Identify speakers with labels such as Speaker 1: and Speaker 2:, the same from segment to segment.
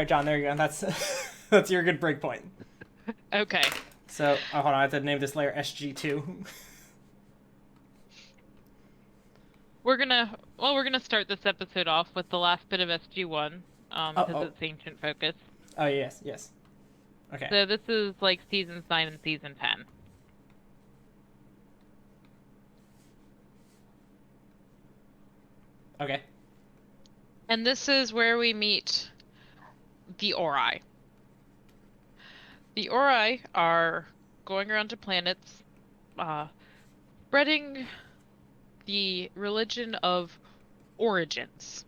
Speaker 1: right, John. There you go. That's that's your good break point.
Speaker 2: Okay.
Speaker 1: So, hold on. I have to name this layer SG2.
Speaker 2: We're gonna start this episode off with the last bit of SG1,
Speaker 1: Oh,
Speaker 2: because
Speaker 1: oh,
Speaker 2: it's ancient focus.
Speaker 1: oh, yes, yes. Okay,
Speaker 2: So this is like seasons 9 and season 10.
Speaker 1: okay,
Speaker 2: And this is where we meet the Ori. The Ori are going around to planets, uh, spreading the religion of origins.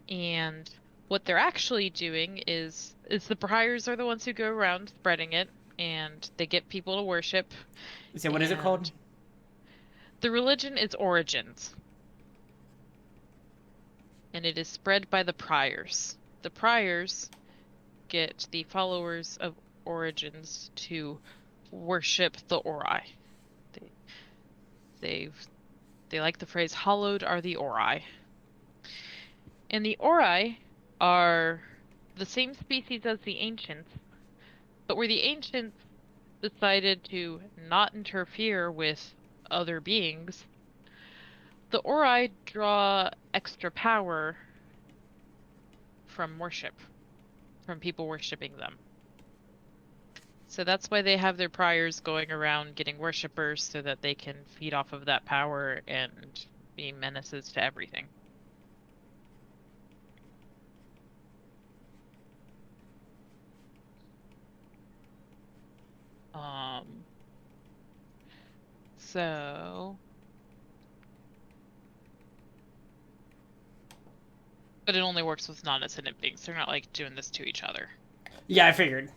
Speaker 2: And what they're actually doing is the Briars are the ones who go around spreading it, and they get people to worship.
Speaker 1: so what is it called?
Speaker 2: And the religion is origins, and it is spread by the Priors. The Priors get the followers of origins to worship the Ori. They they they like the phrase "hallowed are the Ori." And the Ori are the same species as the ancients, but where the ancients decided to not interfere with other beings, the Ori draw extra power from worship, from people worshiping them. So that's why they have their priors going around getting worshippers so that they can feed off of that power and be menaces to everything. Um, so, but it only works with non-ascendant beings. They're not like doing this to each other.
Speaker 1: Yeah, I figured.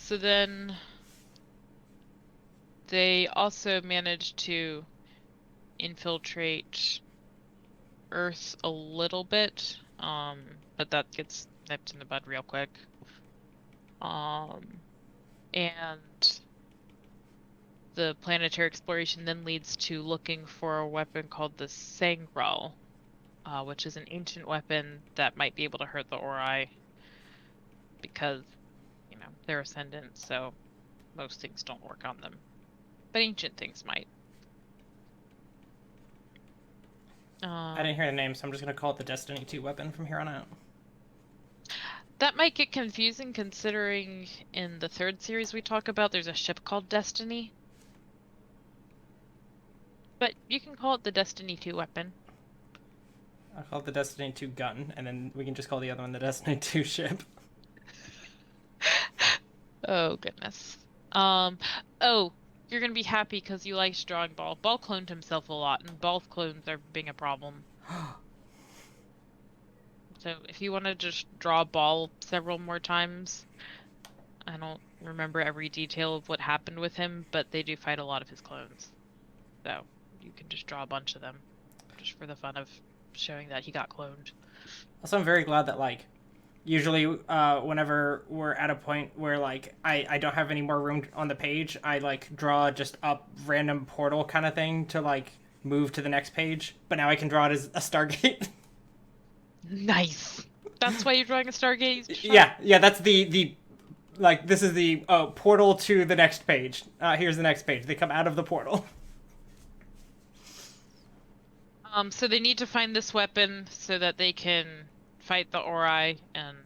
Speaker 2: So then they also managed to infiltrate Earth a little bit, but that gets nipped in the bud real quick. Um, and the planetary exploration then leads to looking for a weapon called the Sangral, which is an ancient weapon that might be able to hurt the Ori because, they're ascendant, so most things don't work on them. But ancient things might.
Speaker 1: I didn't
Speaker 2: Um,
Speaker 1: hear the name, so I'm just gonna call it the Destiny 2 weapon from here on out.
Speaker 2: that might get confusing considering in the third series we talk about there's a ship called Destiny. But you can call it the Destiny 2 weapon.
Speaker 1: I'll call it the Destiny 2 gun, and then we can just call the other one the Destiny 2 ship.
Speaker 2: Oh, goodness. Um, oh, you're gonna be happy because you liked drawing Ball. Ball cloned himself a lot, and Ball clones are being a problem. So if you want to just draw Ball several more times, I don't remember every detail of what happened with him, but they do fight a lot of his clones. So you can just draw a bunch of them, just for the fun of showing that he got cloned.
Speaker 1: Also, I'm very glad that, like, usually whenever we're at a point where, like, I don't have any more room on the page, I, like, draw just a random portal kind of thing to, like, move to the next page. But now I can draw it as a Stargate.
Speaker 2: Nice. That's why you're drawing a Stargate shot?
Speaker 1: Yeah, that's the like, this is the portal to the next page. Here's the next page. They come out of the portal.
Speaker 2: So they need to find this weapon so that they can fight the Ori and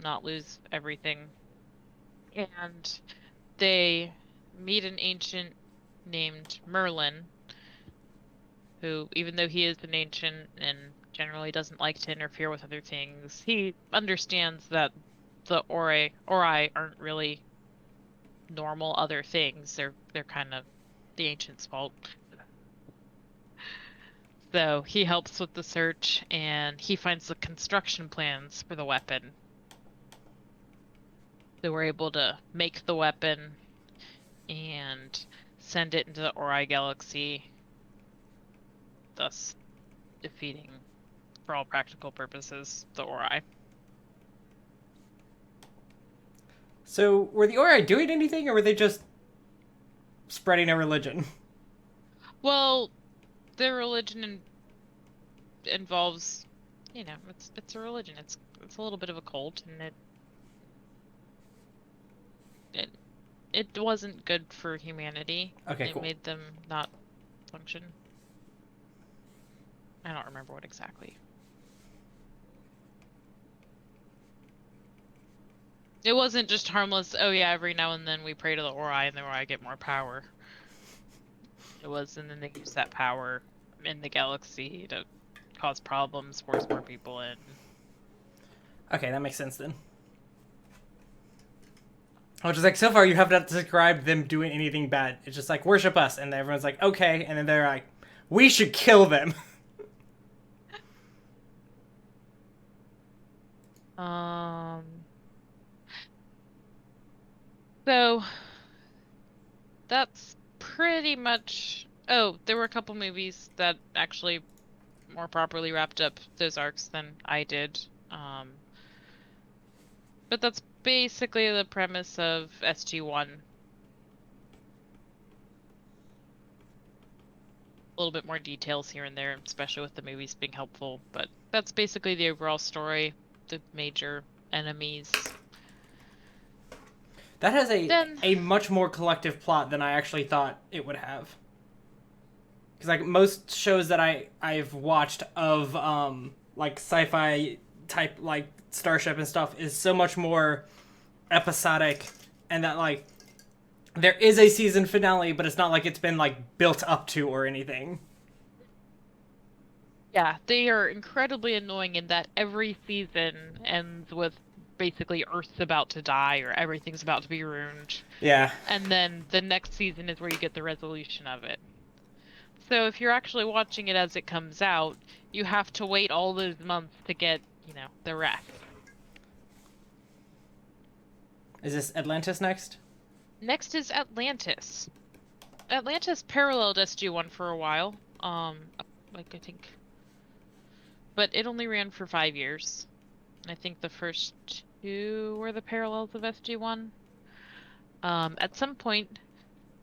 Speaker 2: not lose everything. And they meet an ancient named Merlin, who, even though he is an ancient and generally doesn't like to interfere with other things, he understands that the Ori aren't really normal other things. They're kind of the ancients' fault. So he helps with the search and he finds the construction plans for the weapon. So we're able to make the weapon and send it into the Ori galaxy, thus defeating, for all practical purposes, the Ori.
Speaker 1: So were the Ori doing anything, or were they just spreading a religion?
Speaker 2: Well, their religion involves, it's a religion. It's a little bit of a cult, and it it wasn't good for humanity.
Speaker 1: Okay,
Speaker 2: It
Speaker 1: cool.
Speaker 2: made them not function. I don't remember what exactly. It wasn't just harmless, oh yeah, every now and then we pray to the Ori and the Ori get more power. It was, and then they use that power in the galaxy to cause problems, force more people in.
Speaker 1: Okay, that makes sense then. Which is like, so far you have not described them doing anything bad. It's just like, worship us, and everyone's like, okay, and then they're like, we should kill them.
Speaker 2: Um, so that's pretty much. Oh, there were a couple movies that actually more properly wrapped up those arcs than I did. Um, but that's basically the premise of SG-1. A little bit more details here and there, especially with the movies being helpful, but that's basically the overall story, the major enemies.
Speaker 1: That has
Speaker 2: Then,
Speaker 1: a much more collective plot than I actually thought it would have. Because like most shows that I've watched of like sci-fi type like Starship and stuff is so much more episodic, and that like there is a season finale, but it's not like it's been like built up to or anything.
Speaker 2: yeah, they are incredibly annoying in that every season ends with basically Earth's about to die or everything's about to be ruined.
Speaker 1: Yeah.
Speaker 2: And then the next season is where you get the resolution of it. So if you're actually watching it as it comes out, you have to wait all those months to get, the rest.
Speaker 1: Is this Atlantis next?
Speaker 2: Next is Atlantis. Atlantis paralleled SG-1 for a while. Like I think, but it only ran for 5 years. I think the first two were the parallels of SG-1. At some point,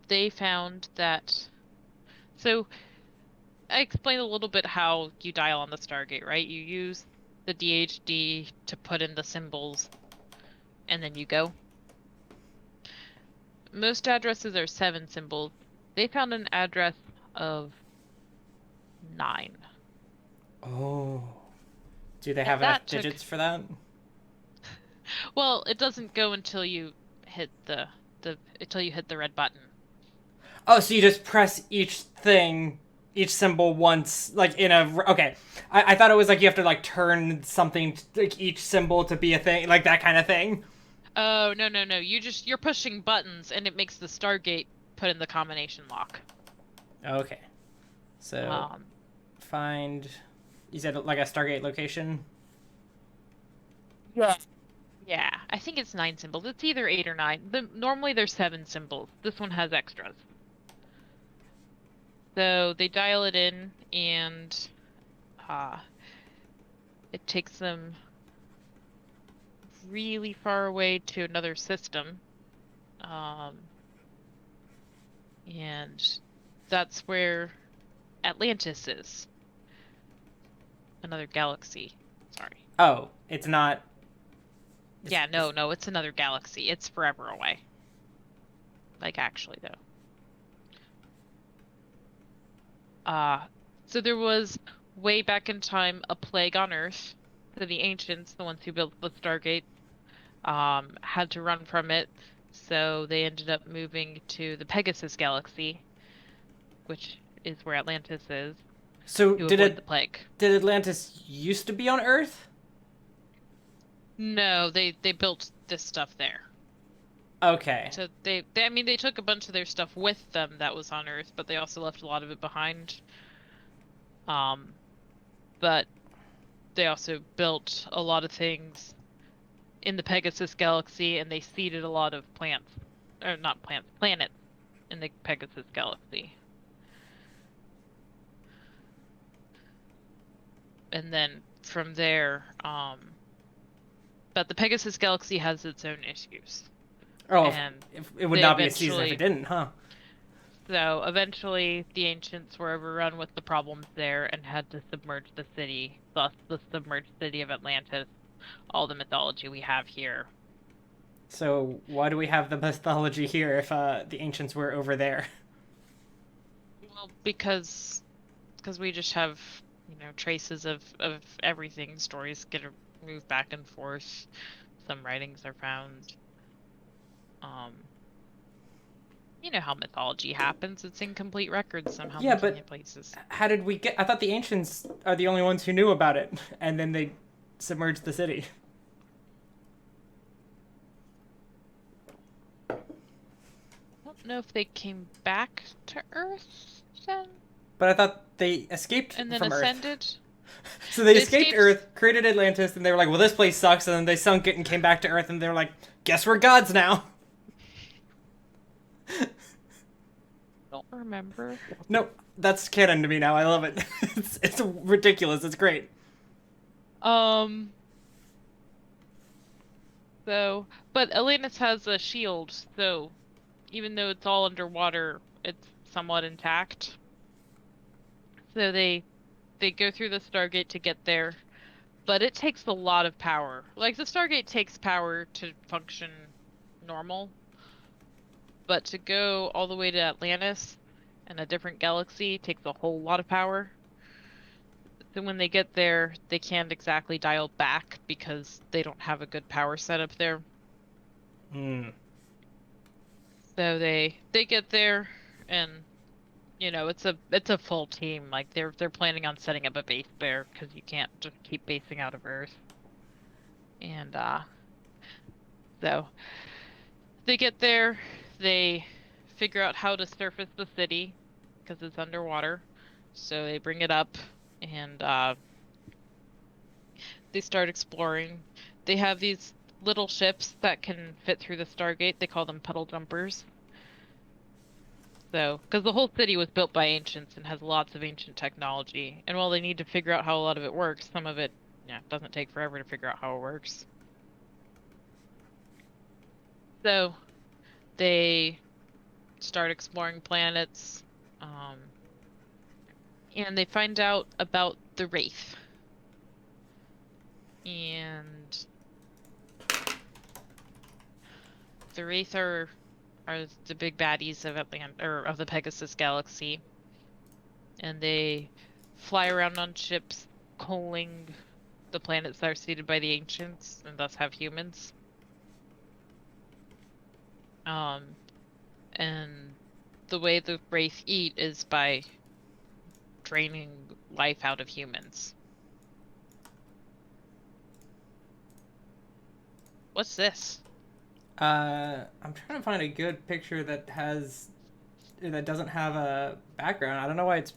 Speaker 2: they found that. So I explained a little bit how you dial on the Stargate, right? You use the DHD to put in the symbols, and then you go. Most addresses are 7 symbols. They found an address of 9.
Speaker 1: Oh. Do they
Speaker 2: And
Speaker 1: have enough
Speaker 2: that took,
Speaker 1: digits for that?
Speaker 2: well, it doesn't go until you hit until you hit the red button.
Speaker 1: Oh, so you just press each thing, each symbol once, like in a. Okay. I thought it was like you have to like turn something, like each symbol to be a thing, like that kind of thing.
Speaker 2: Oh, no, no, no. You're pushing buttons and it makes the Stargate put in the combination lock.
Speaker 1: Okay. So
Speaker 2: Um,
Speaker 1: find. You said like a Stargate location?
Speaker 2: yeah. Yeah, I think it's 9 symbols. It's either 8 or 9. Normally there's 7 symbols. This one has extras. So they dial it in and uh, it takes them really far away to another system. Um, and that's where Atlantis is. Another galaxy. Sorry.
Speaker 1: Oh, it's not.
Speaker 2: Yeah, no, it's another galaxy. It's forever away. Like, actually, though. Uh, so there was, way back in time, a plague on Earth. So the ancients, the ones who built the Stargate, had to run from it. So they ended up moving to the Pegasus galaxy, which is where Atlantis is,
Speaker 1: So
Speaker 2: to
Speaker 1: did
Speaker 2: avoid the
Speaker 1: it?
Speaker 2: plague.
Speaker 1: Did Atlantis used to be on Earth?
Speaker 2: No, they built this stuff there.
Speaker 1: Okay.
Speaker 2: So I mean, they took a bunch of their stuff with them that was on Earth, but they also left a lot of it behind. Um, but they also built a lot of things in the Pegasus galaxy, and they seeded a lot of plants, or not plants, planets in the Pegasus galaxy. And then from there, but the Pegasus galaxy has its own issues.
Speaker 1: Oh,
Speaker 2: and
Speaker 1: it would
Speaker 2: they
Speaker 1: not be a season if it
Speaker 2: eventually
Speaker 1: didn't, huh?
Speaker 2: so eventually the ancients were overrun with the problems there and had to submerge the city, thus the submerged city of Atlantis, all the mythology we have here.
Speaker 1: So why do we have the mythology here if the ancients were over there?
Speaker 2: Well, because we just have, traces of everything. Stories get moved back and forth. Some writings are found. Um, you know how mythology happens. It's incomplete records somehow
Speaker 1: Yeah,
Speaker 2: making
Speaker 1: but
Speaker 2: it places.
Speaker 1: how did we get? I thought the ancients are the only ones who knew about it, and then they submerged the city.
Speaker 2: I don't know if they came back to Earth then
Speaker 1: But I thought they escaped
Speaker 2: and then
Speaker 1: from Earth.
Speaker 2: ascended.
Speaker 1: So they
Speaker 2: They
Speaker 1: escaped
Speaker 2: escaped.
Speaker 1: Earth, created Atlantis, and they were like, "Well, this place sucks." And then they sunk it and came back to Earth, and they were like, "Guess we're gods now."
Speaker 2: Don't remember.
Speaker 1: Nope, that's canon to me now. I love it. It's ridiculous. It's great.
Speaker 2: Um. So, but Atlantis has a shield, so even though it's all underwater, it's somewhat intact. So they go through the Stargate to get there, but it takes a lot of power. Like the Stargate takes power to function normal, but to go all the way to Atlantis and a different galaxy takes a whole lot of power. So when they get there, they can't exactly dial back because they don't have a good power setup there.
Speaker 1: Hmm.
Speaker 2: So they get there and it's a full team. Like they're planning on setting up a base there because you can't just keep basing out of Earth. And so they get there, they figure out how to surface the city because it's underwater. So they bring it up and they start exploring. They have these little ships that can fit through the Stargate. They call them puddle jumpers. So, because the whole city was built by ancients and has lots of ancient technology, and while they need to figure out how a lot of it works, some of it, yeah, doesn't take forever to figure out how it works. So, they start exploring planets, um, and they find out about the Wraith. And the Wraith are the big baddies of or of the Pegasus Galaxy, and they fly around on ships, coaling the planets that are seeded by the ancients and thus have humans. Um, and the way the Wraith eat is by draining life out of humans. What's this?
Speaker 1: I'm trying to find a good picture that doesn't have a background. I don't know why it's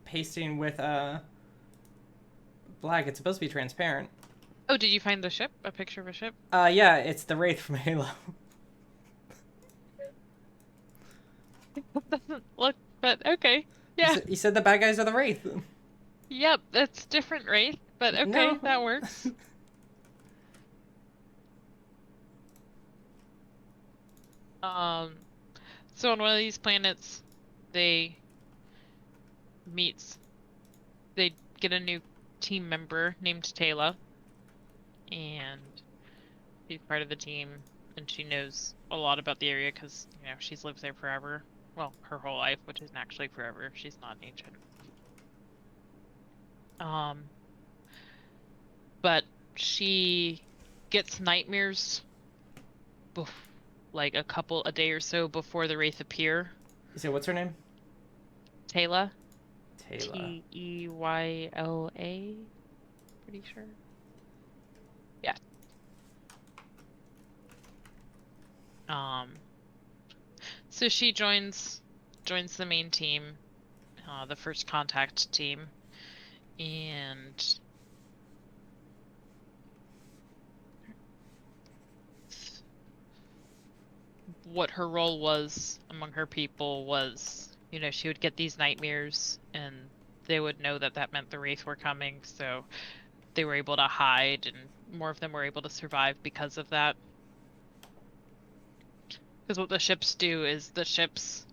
Speaker 1: pasting with black. It's supposed to be transparent.
Speaker 2: Oh, did you find the ship? A picture of a ship?
Speaker 1: Yeah, it's the Wraith from Halo.
Speaker 2: Doesn't look, but okay.
Speaker 1: You
Speaker 2: Yeah.
Speaker 1: said, you said the bad guys are the Wraith.
Speaker 2: Yep, that's different Wraith, but okay,
Speaker 1: No.
Speaker 2: that works. Um, so on one of these planets, they meet, they get a new team member named Taylor, and she's part of the team, and she knows a lot about the area because, she's lived there forever. Well, her whole life, which isn't actually forever. She's not ancient. Um, but she gets nightmares bef like a day or so before the Wraith appear.
Speaker 1: You said what's her name?
Speaker 2: Taylor,
Speaker 1: Taylor.
Speaker 2: Teyla, pretty sure. Yeah. Um, so she joins the main team, the first contact team, and what her role was among her people was, she would get these nightmares and they would know that that meant the Wraith were coming, so they were able to hide and more of them were able to survive because of that. Because what the ships do is the ships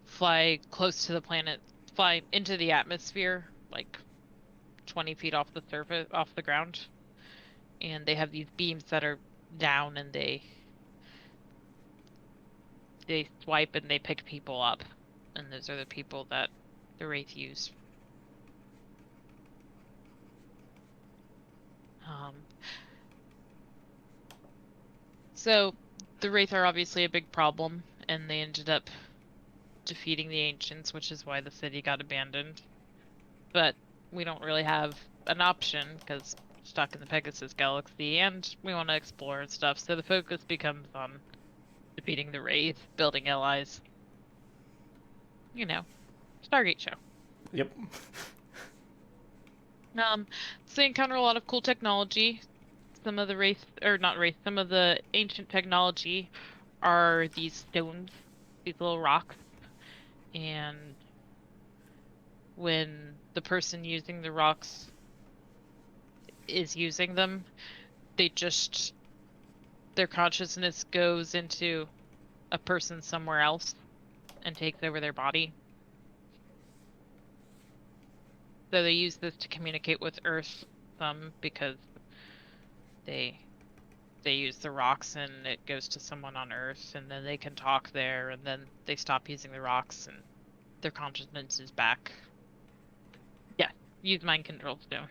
Speaker 2: fly close to the planet, fly into the atmosphere, like 20 feet off the surface, off the ground, and they have these beams that are down, and they swipe and they pick people up, and those are the people that the Wraith use. So the Wraith are obviously a big problem, and they ended up defeating the Ancients, which is why the city got abandoned. But we don't really have an option because stuck in the Pegasus Galaxy, and we want to explore and stuff. So the focus becomes on defeating the Wraith, building allies. You know, Stargate show.
Speaker 1: Yep.
Speaker 2: So they encounter a lot of cool technology. Some of the Wraith, or not Wraith, some of the ancient technology are these stones, these little rocks, and when the person using the rocks is using them, their consciousness goes into a person somewhere else and takes over their body. So they use this to communicate with Earth some because they use the rocks and it goes to someone on Earth, and then they can talk there, and then they stop using the rocks and their consciousness is back. Yeah, use mind control stones.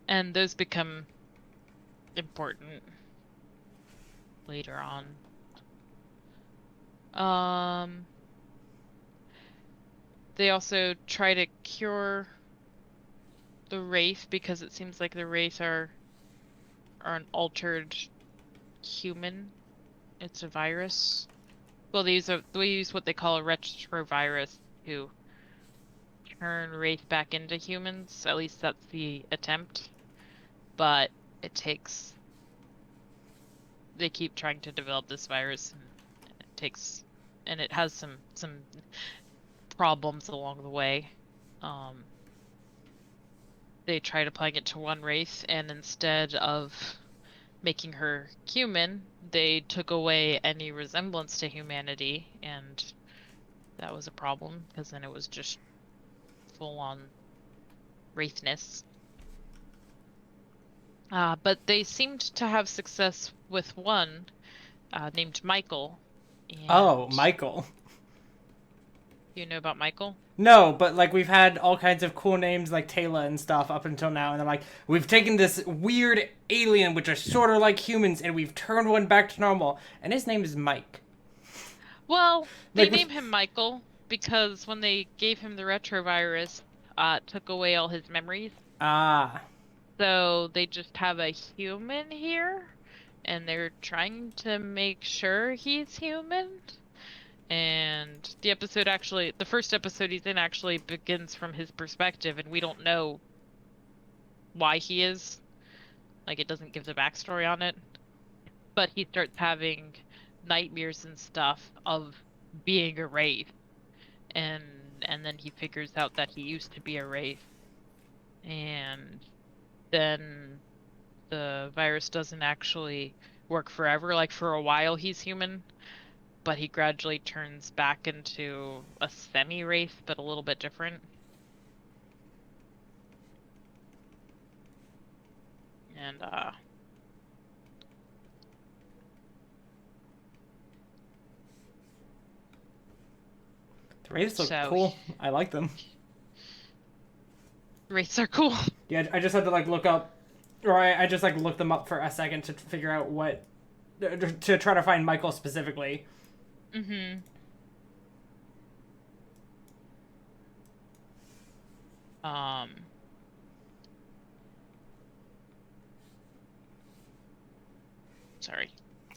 Speaker 2: And those become important later on. They also try to cure the Wraith because it seems like the Wraith are an altered human. It's a virus. Well, they use what they call a retrovirus to turn Wraith back into humans. At least that's the attempt. But it takes. They keep trying to develop this virus, and it has some problems along the way. They tried applying it to one Wraith, and instead of making her human, they took away any resemblance to humanity, and that was a problem because then it was just full-on Wraithness. But they seemed to have success with one named Michael.
Speaker 1: Oh, Michael.
Speaker 2: You know about Michael?
Speaker 1: No, but like we've had all kinds of cool names like Taylor and stuff up until now, and they're like, we've taken this weird alien which are sort of like humans, and we've turned one back to normal, and his name is Mike.
Speaker 2: Well, they
Speaker 1: Like,
Speaker 2: named him Michael because when they gave him the retrovirus, it took away all his memories.
Speaker 1: ah.
Speaker 2: So they just have a human here, and they're trying to make sure he's human. And the first episode he's in actually begins from his perspective, and we don't know why he is. Like, it doesn't give the backstory on it. But he starts having nightmares and stuff of being a Wraith. And then he figures out that he used to be a Wraith. And then the virus doesn't actually work forever. Like, for a while he's human, but he gradually turns back into a semi-Wraith, but a little bit different. And,
Speaker 1: The Wraiths look cool. I like them.
Speaker 2: Wraiths are cool.
Speaker 1: Yeah, I just had to like look up, or I just like looked them up for a second to figure out what, to try to find Michael specifically.
Speaker 2: Mm-hmm. Sorry.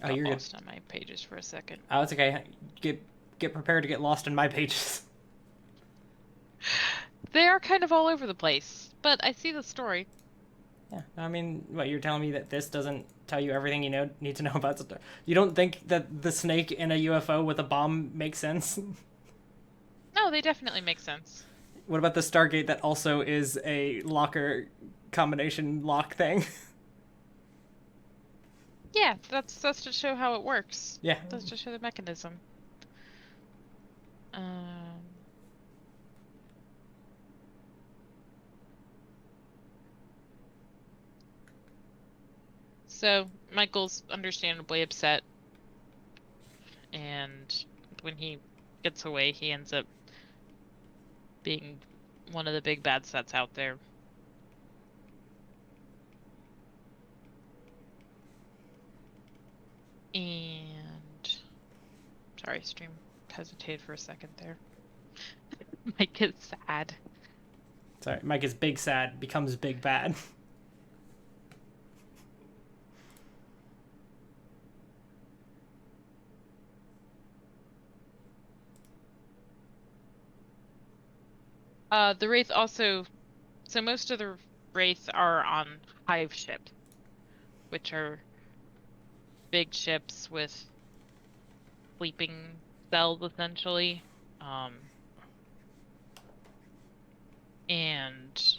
Speaker 1: Oh, you're good.
Speaker 2: Lost on my pages for a second.
Speaker 1: Oh, it's okay. Get prepared to get lost in my pages.
Speaker 2: They are kind of all over the place, but I see the story.
Speaker 1: Yeah, I mean, what, you're telling me that this doesn't tell you everything you need to know about Star? You don't think that the snake in a UFO with a bomb makes sense?
Speaker 2: No, they definitely make sense.
Speaker 1: What about the Stargate that also is a locker combination lock thing?
Speaker 2: Yeah, that's to show how it works.
Speaker 1: Yeah.
Speaker 2: That's to show the mechanism. Um, so Michael's understandably upset, and when he gets away, he ends up being one of the big bad sets out there. And sorry, stream hesitated for a second there. Mike is sad.
Speaker 1: Sorry, Mike is big sad, becomes big bad.
Speaker 2: The Wraith also, so most of the Wraith are on hive ships, which are big ships with sleeping cells essentially. And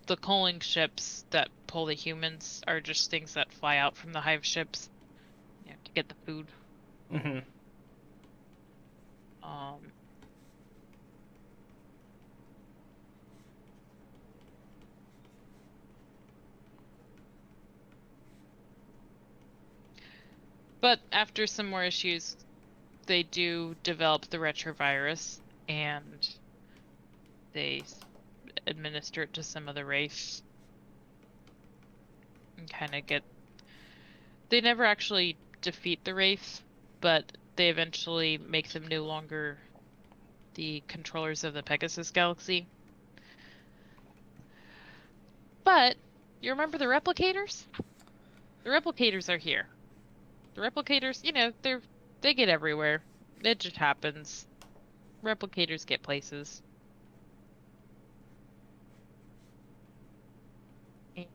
Speaker 2: the coaling ships that pull the humans are just things that fly out from the hive ships, to get the food.
Speaker 1: Mm-hmm.
Speaker 2: But after some more issues, they do develop the retrovirus, and they administer it to some of the Wraiths and kind of get... They never actually defeat the Wraith, but they eventually make them no longer the controllers of the Pegasus Galaxy. But you remember the replicators? The replicators are here. The replicators, they get everywhere. It just happens. Replicators get places. And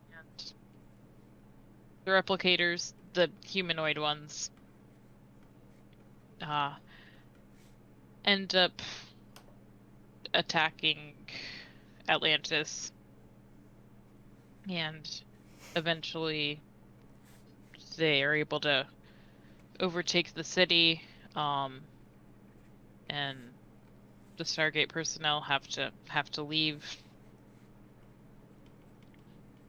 Speaker 2: the replicators, the humanoid ones, end up attacking Atlantis. And eventually they are able to overtake the city, and the Stargate personnel have to leave.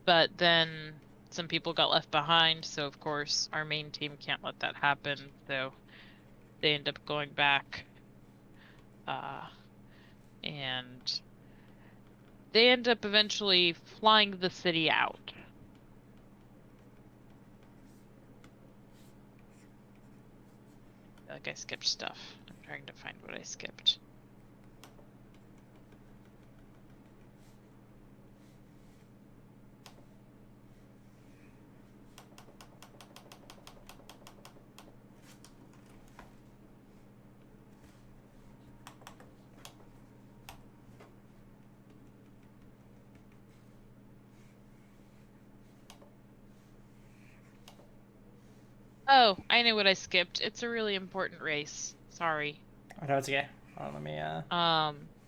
Speaker 2: But then some people got left behind, so of course our main team can't let that happen, so they end up going back, and they end up eventually flying the city out. Like I skipped stuff. I'm trying to find what I skipped. Oh, I know what I skipped. It's a really important race. Sorry.
Speaker 1: Oh, no, it's okay. Let me,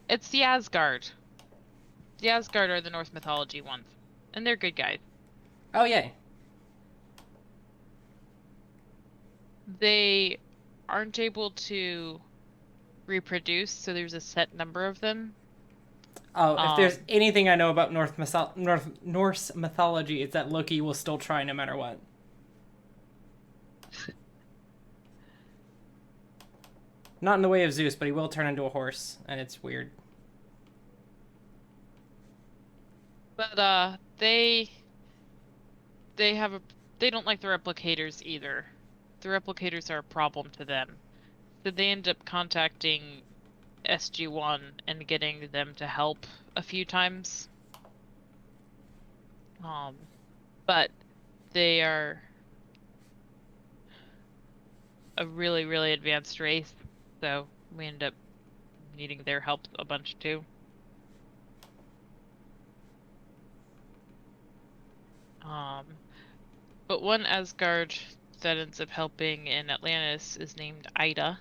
Speaker 2: It's the Asgard. The Asgard are the Norse mythology ones, and they're good guys.
Speaker 1: Oh, yay.
Speaker 2: They aren't able to reproduce, so there's a set number of them.
Speaker 1: Oh, if there's anything I know about Norse mythology, it's that Loki will still try no matter what. Not in the way of Zeus, but he will turn into a horse, and it's weird.
Speaker 2: But they don't like the replicators either. The replicators are a problem to them. So they end up contacting SG-1 and getting them to help a few times. But they are a really, really advanced race, so we end up needing their help a bunch too. But one Asgard that ends up helping in Atlantis is named Ida,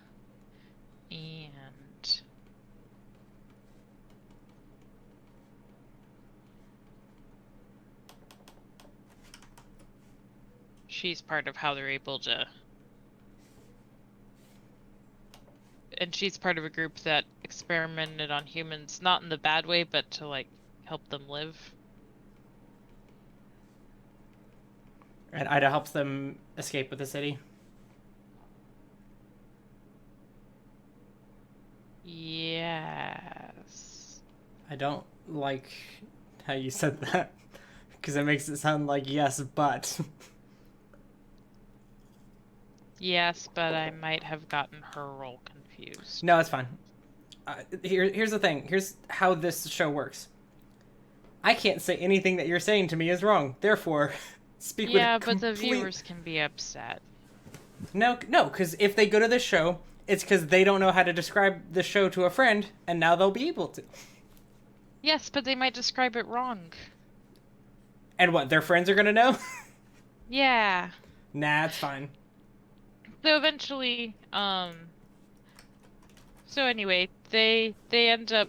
Speaker 2: and she's part of how they're able to. And she's part of a group that experimented on humans, not in the bad way, but to, like, help them live.
Speaker 1: And Ida helps them escape with the city.
Speaker 2: Yes.
Speaker 1: I don't like how you said that because it makes it sound like yes, but.
Speaker 2: Yes, but I might have gotten her role confused.
Speaker 1: No, it's fine. Here's the thing. Here's how this show works. I can't say anything that you're saying to me is wrong. Therefore, speak with
Speaker 2: Yeah, but the
Speaker 1: complete.
Speaker 2: viewers can be upset.
Speaker 1: No, because if they go to this show, it's because they don't know how to describe the show to a friend, and now they'll be able to.
Speaker 2: Yes, but they might describe it wrong.
Speaker 1: And what, their friends are gonna know?
Speaker 2: Yeah.
Speaker 1: Nah, it's fine.
Speaker 2: So eventually, so anyway, they end up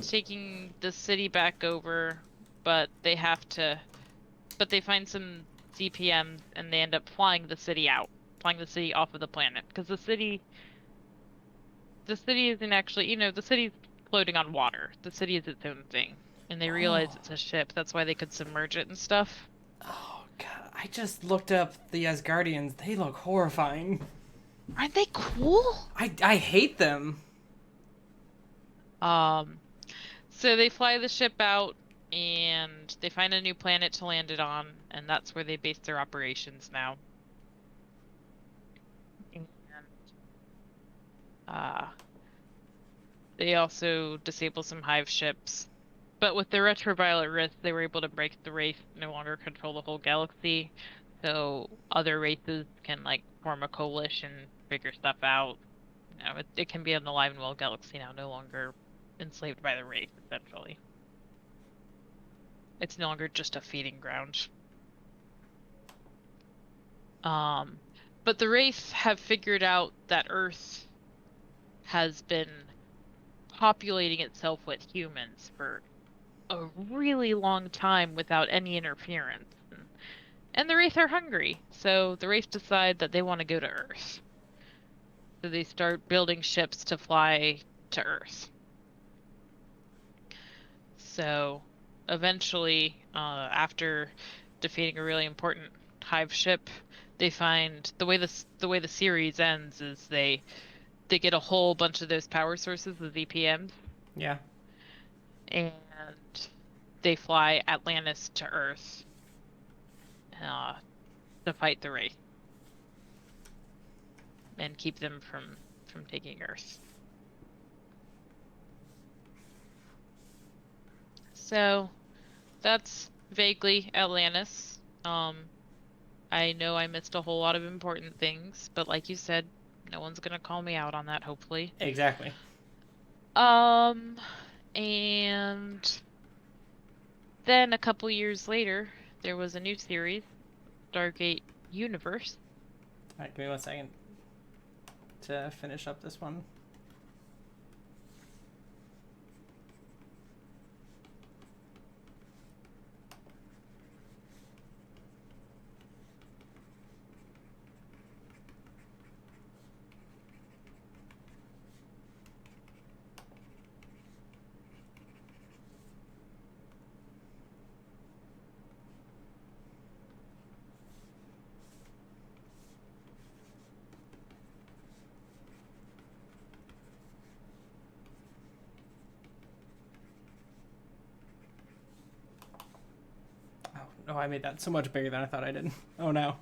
Speaker 2: taking the city back over, but they find some DPM and they end up flying the city off of the planet because the city isn't actually, the city's floating on water. The city is its own thing, and they realize it's a ship. That's why they could submerge it and stuff.
Speaker 1: Oh god, I just looked up the Asgardians. They look horrifying.
Speaker 2: Aren't they cool?
Speaker 1: I hate them.
Speaker 2: So they fly the ship out and they find a new planet to land it on, and that's where they base their operations now. And they also disable some hive ships. But with their retroviolet risk, they were able to break the race, no longer control the whole galaxy. So other races can, like, form a coalition, figure stuff out. It can be an alive and well galaxy now, no longer enslaved by the race, essentially. It's no longer just a feeding ground. But the Wraith have figured out that Earth has been populating itself with humans for a really long time without any interference. And the Wraith are hungry, so the Wraith decide that they want to go to Earth. So they start building ships to fly to Earth. So eventually, after defeating a really important hive ship, they find the way the series ends is they get a whole bunch of those power sources, the ZPMs.
Speaker 1: Yeah.
Speaker 2: And they fly Atlantis to Earth to fight the Wraith and keep them from taking Earth. So that's vaguely Atlantis. I know I missed a whole lot of important things, but like you said, no one's gonna call me out on that, hopefully.
Speaker 1: Exactly.
Speaker 2: And then a couple years later, there was a new series, Stargate Universe.
Speaker 1: Alright, give me 1 second to finish up this one. Oh, I made that so much bigger than I thought I did. Oh no.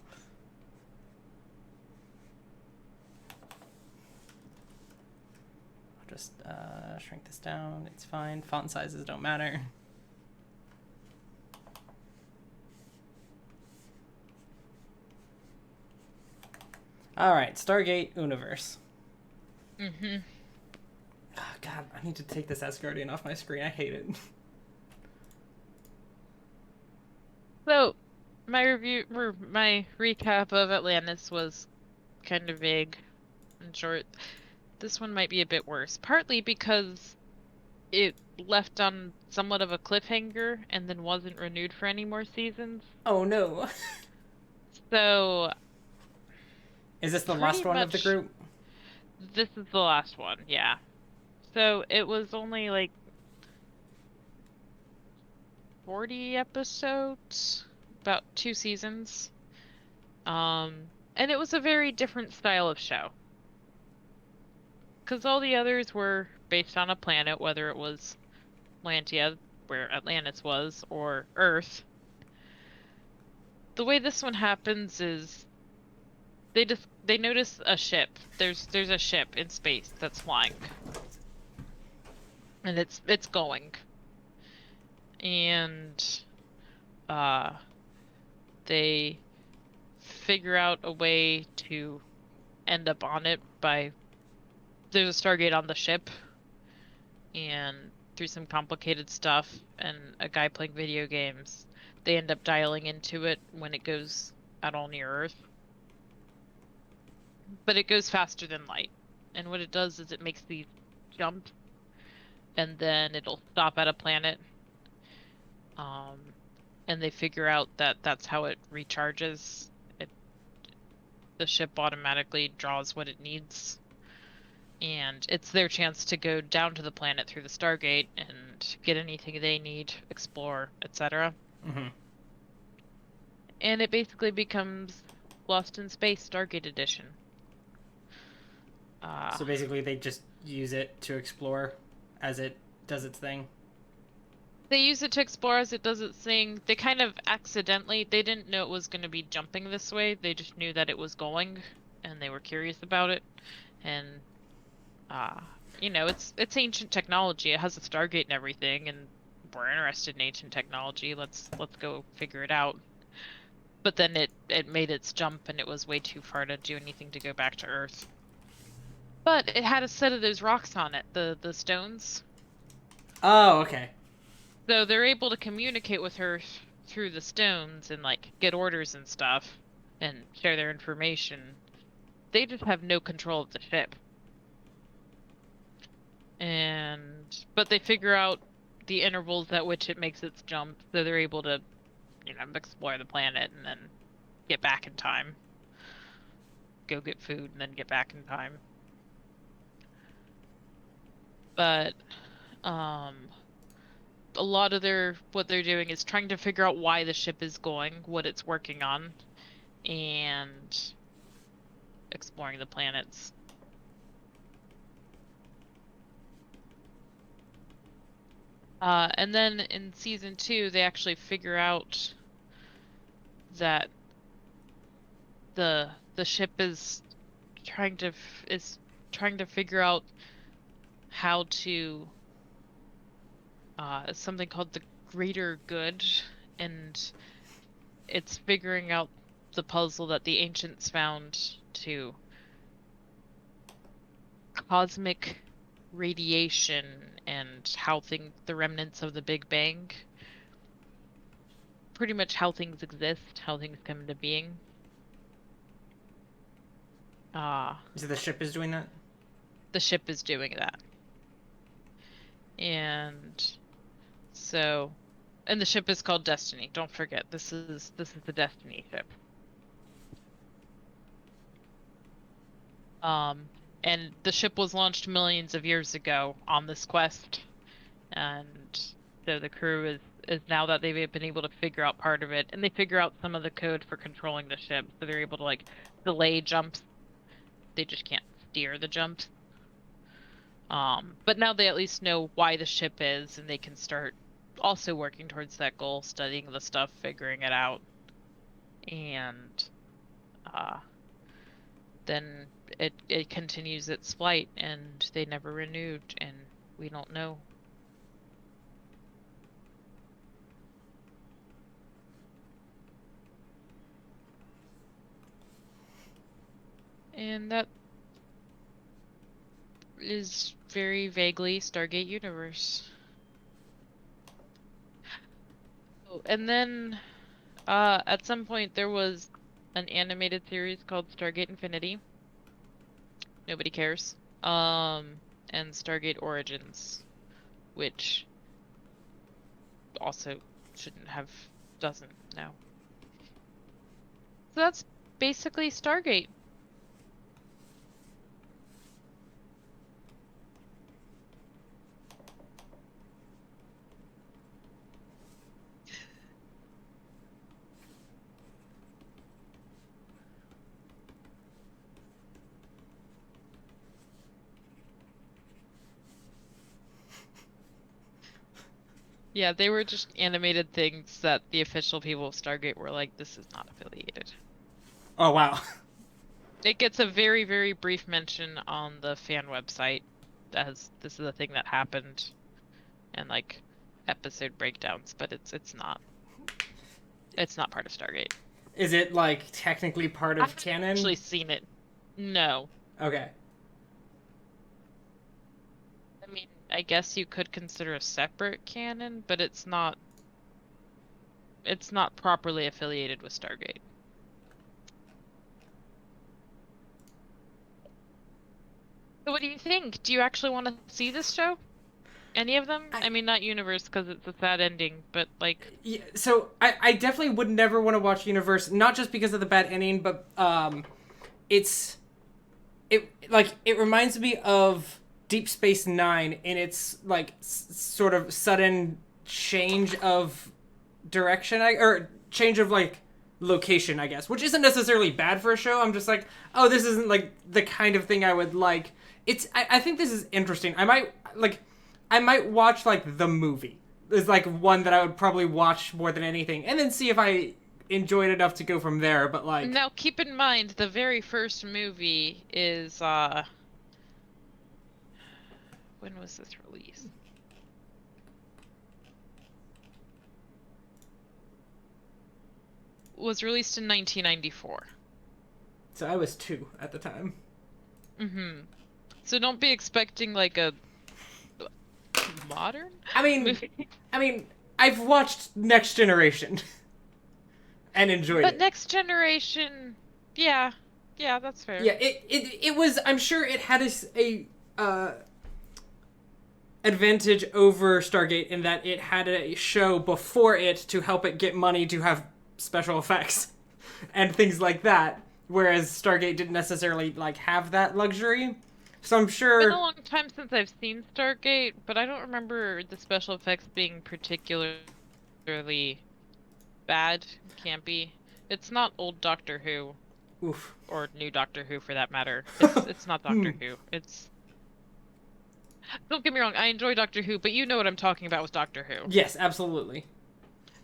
Speaker 1: I'll just shrink this down. It's fine. Font sizes don't matter. Alright, Stargate Universe.
Speaker 2: Mm-hmm.
Speaker 1: Oh, God, I need to take this Asgardian off my screen. I hate it.
Speaker 2: So, my recap of Atlantis was kind of vague and short. This one might be a bit worse, partly because it left on somewhat of a cliffhanger and then wasn't renewed for any more seasons.
Speaker 1: Oh no.
Speaker 2: So
Speaker 1: Is this the
Speaker 2: pretty
Speaker 1: last one of the
Speaker 2: much
Speaker 1: group?
Speaker 2: this is the last one, yeah. So it was only like 40 episodes, about 2 seasons. And it was a very different style of show. Because all the others were based on a planet, whether it was Lantia, where Atlantis was, or Earth. The way this one happens is they notice a ship. There's a ship in space that's flying, and it's going. And uh they figure out a way to end up on it by there's a Stargate on the ship, and through some complicated stuff and a guy playing video games, they end up dialing into it when it goes at all near Earth. But it goes faster than light. And what it does is it makes these jumps, and then it'll stop at a planet. Um, and they figure out that that's how it recharges. The ship automatically draws what it needs, and it's their chance to go down to the planet through the Stargate and get anything they need, explore, etc.
Speaker 1: Mm-hmm.
Speaker 2: And it basically becomes Lost in Space Stargate Edition.
Speaker 1: So basically, they just use it to explore as it does its thing.
Speaker 2: They use it to explore as it does its thing. They kind of accidentally, they didn't know it was going to be jumping this way. They just knew that it was going, and they were curious about it. And uh, it's ancient technology. It has a Stargate and everything, and we're interested in ancient technology. Let's go figure it out. But then it made its jump, and it was way too far to do anything to go back to Earth. But it had a set of those rocks on it, the stones.
Speaker 1: Oh, okay.
Speaker 2: So they're able to communicate with her through the stones and like get orders and stuff and share their information. They just have no control of the ship. But they figure out the intervals at which it makes its jump, so they're able to, explore the planet and then get back in time. Go get food and then get back in time. But a lot of what they're doing is trying to figure out why the ship is going, what it's working on, and exploring the planets. And then in season 2, they actually figure out that the ship is trying to figure out how to something called the greater good, and it's figuring out the puzzle that the ancients found to cosmic radiation and how the remnants of the Big Bang, pretty much how things exist, how things come into being.
Speaker 1: So the ship is doing that?
Speaker 2: The ship is doing that. And so, and the ship is called Destiny. Don't forget, this is the Destiny ship. And the ship was launched millions of years ago on this quest, and so the crew is now that they've been able to figure out part of it, and they figure out some of the code for controlling the ship, so they're able to like delay jumps. They just can't steer the jumps. But now they at least know why the ship is, and they can start also working towards that goal, studying the stuff, figuring it out, and then it continues its flight, and they never renewed, and we don't know. And that is very vaguely Stargate Universe. Oh, and then at some point there was an animated series called Stargate Infinity. Nobody cares. And Stargate Origins, which also doesn't now. So that's basically Stargate. Yeah, they were just animated things that the official people of Stargate were like, this is not affiliated.
Speaker 1: Oh wow.
Speaker 2: It gets a very, very brief mention on the fan website as this is a thing that happened and like episode breakdowns, but it's not part of Stargate.
Speaker 1: Is it like technically part
Speaker 2: I
Speaker 1: of
Speaker 2: haven't
Speaker 1: canon?
Speaker 2: actually seen it. No.
Speaker 1: Okay.
Speaker 2: I mean, I guess you could consider a separate canon, but it's not properly affiliated with Stargate. So what do you think? Do you actually want to see this show? Any of them?
Speaker 1: I
Speaker 2: I mean, not Universe because it's a sad ending, but like,
Speaker 1: Yeah, so I definitely would never want to watch Universe, not just because of the bad ending, but it's it reminds me of Deep Space Nine in its like sort of sudden change of direction, or change of like location, I guess, which isn't necessarily bad for a show. I'm just like, oh, this isn't like the kind of thing I would like. I think this is interesting. I might watch like the movie. Is like one that I would probably watch more than anything, and then see if I enjoyed enough to go from there. But like,
Speaker 2: now keep in mind the very first movie is when was this released? Was released in 1994.
Speaker 1: so I was 2 at the time.
Speaker 2: Mm-hmm. So don't be expecting like a modern
Speaker 1: I mean,
Speaker 2: movie.
Speaker 1: I mean, I've watched Next Generation and enjoyed
Speaker 2: But
Speaker 1: it.
Speaker 2: Next Generation, yeah, yeah, that's fair.
Speaker 1: Yeah, it was. I'm sure it had a advantage over Stargate in that it had a show before it to help it get money to have special effects and things like that. Whereas Stargate didn't necessarily like have that luxury. So I'm
Speaker 2: Been a
Speaker 1: sure.
Speaker 2: long time since I've seen Stargate, but I don't remember the special effects being particularly bad, campy. It's not old Doctor Who
Speaker 1: Oof.
Speaker 2: or new Doctor Who for that matter. It's not
Speaker 1: Hmm.
Speaker 2: Doctor Who. It's Don't get me wrong, I enjoy Doctor Who, but you know what I'm talking about with Doctor Who.
Speaker 1: Yes, absolutely.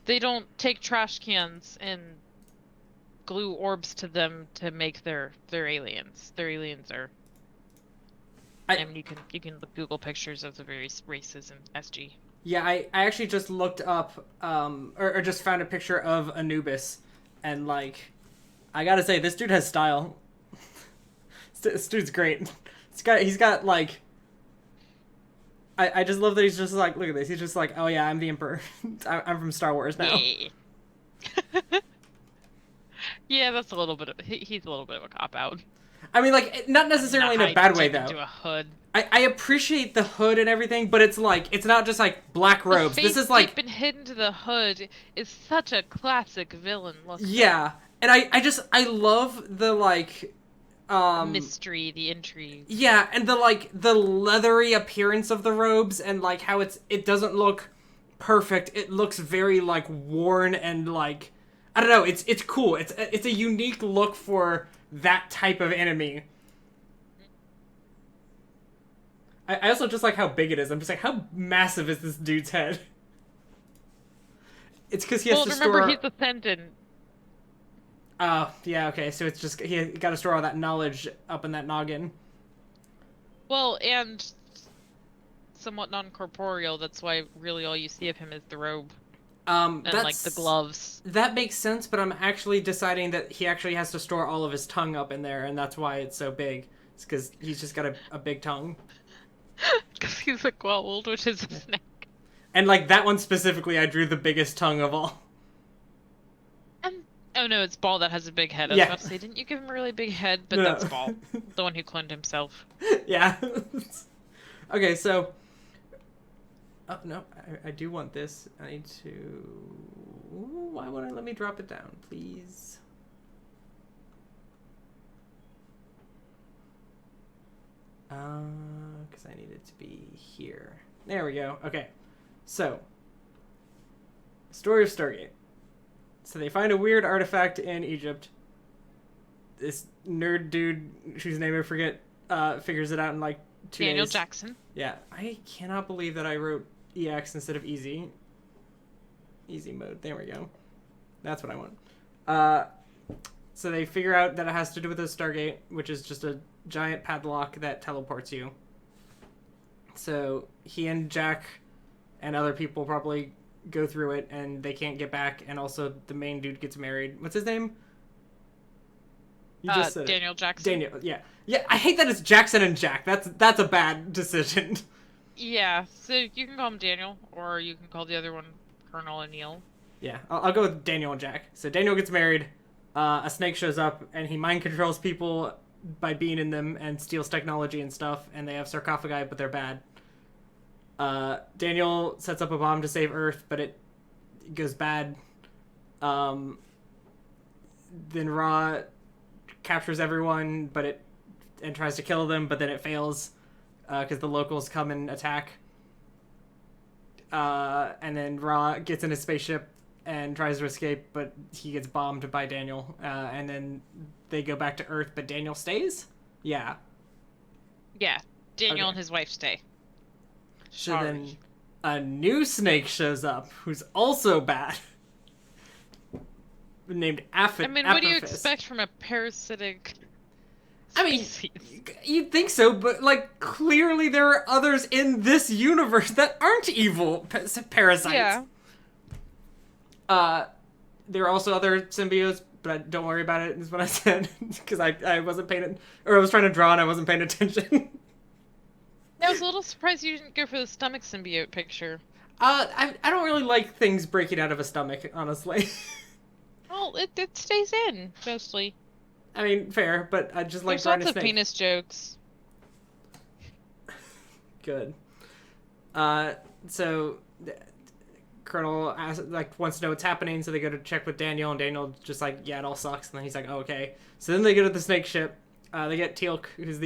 Speaker 2: They don't take trash cans and glue orbs to them to make their aliens. Their aliens are
Speaker 1: I
Speaker 2: I mean you can look Google pictures of the various races in SG.
Speaker 1: Yeah, I actually just looked up or just found a picture of Anubis, and like I gotta say this dude has style. This dude's great. He's got like I just love that he's just like, look at this. He's just like, oh yeah, I'm the Emperor. I'm from Star Wars now.
Speaker 2: Yeah. Yeah, that's a little bit of he's a little bit of a cop out.
Speaker 1: I mean, like not
Speaker 2: Having to
Speaker 1: necessarily in a
Speaker 2: hide
Speaker 1: bad way
Speaker 2: himself
Speaker 1: though.
Speaker 2: into a hood.
Speaker 1: I appreciate the hood and everything, but it's like it's not just like black
Speaker 2: The
Speaker 1: robes. This
Speaker 2: face
Speaker 1: is
Speaker 2: deep
Speaker 1: like
Speaker 2: and hidden to the hood is such a classic villain look though.
Speaker 1: yeah, and I love the like
Speaker 2: The
Speaker 1: um
Speaker 2: mystery, the intrigue.
Speaker 1: yeah, and the like the leathery appearance of the robes and like how it doesn't look perfect. It looks very like worn and like I don't know. It's cool. It's a unique look for that type of enemy. I also just like how big it is. I'm just like, how massive is this dude's head? It's because he has
Speaker 2: Well,
Speaker 1: to
Speaker 2: remember he's
Speaker 1: store.
Speaker 2: ascendant.
Speaker 1: Yeah, okay. So it's just he got to store all that knowledge up in that noggin.
Speaker 2: Well, and somewhat non-corporeal. That's why really all you see of him is the robe and like the
Speaker 1: That's
Speaker 2: gloves.
Speaker 1: that makes sense, but I'm actually deciding that he actually has to store all of his tongue up in there, and that's why it's so big. It's because he's just got a big tongue,
Speaker 2: Because he's a Gwald, which is a snake.
Speaker 1: and like that one specifically, I drew the biggest tongue of all.
Speaker 2: And oh no, it's Ball that has a big head. I was
Speaker 1: Yeah,
Speaker 2: about to say, didn't you give him a really big head? But
Speaker 1: no,
Speaker 2: that's Ball, the one who cloned himself.
Speaker 1: yeah. Okay, so oh no, I do want this. I need to. Why won't it let me drop it down, please? Because I need it to be here. There we go. Okay. So, story of Stargate. So they find a weird artifact in Egypt. This nerd dude, whose name I forget, figures it out in like 2 days.
Speaker 2: Daniel Jackson.
Speaker 1: Yeah, I cannot believe that I wrote EX instead of easy. Easy mode. There we go. That's what I want. So they figure out that it has to do with the Stargate, which is just a giant padlock that teleports you. So he and Jack and other people probably go through it, and they can't get back. And also, the main dude gets married. What's his name? You just said
Speaker 2: Daniel Jackson.
Speaker 1: Daniel, yeah. Yeah, I hate that it's Jackson and Jack. That's a bad decision.
Speaker 2: Yeah, so you can call him Daniel, or you can call the other one Colonel O'Neill.
Speaker 1: Yeah, I'll go with Daniel and Jack. So Daniel gets married. A snake shows up, and he mind controls people by being in them and steals technology and stuff. And they have sarcophagi, but they're bad. Daniel sets up a bomb to save Earth, but it goes bad. Then Ra captures everyone, and tries to kill them, but then it fails because the locals come and attack. And then Ra gets in his spaceship and tries to escape, but he gets bombed by Daniel. And then they go back to Earth, but Daniel stays? Yeah.
Speaker 2: Yeah, Daniel and his wife stay.
Speaker 1: So then a new snake shows up, who's also bad. Named
Speaker 2: I mean, what do you expect from a parasitic species?
Speaker 1: I mean, you'd think so, but, like, clearly there are others in this universe that aren't evil parasites.
Speaker 2: Yeah.
Speaker 1: There are also other symbiotes, but don't worry about it, is what I said. Because I wasn't paying... Or I was trying to draw and I wasn't paying attention.
Speaker 2: I was a little surprised you didn't go for the stomach symbiote picture.
Speaker 1: I don't really like things breaking out of a stomach, honestly.
Speaker 2: Well, it stays in, mostly.
Speaker 1: I mean, fair, but I just like
Speaker 2: There's
Speaker 1: drawing a
Speaker 2: lots
Speaker 1: snake.
Speaker 2: of penis jokes.
Speaker 1: Good. So Colonel wants to know what's happening, so they go to check with Daniel, and Daniel just like, yeah, it all sucks, and then he's like, oh, okay. So then they go to the snake ship. They get Teal'c, who's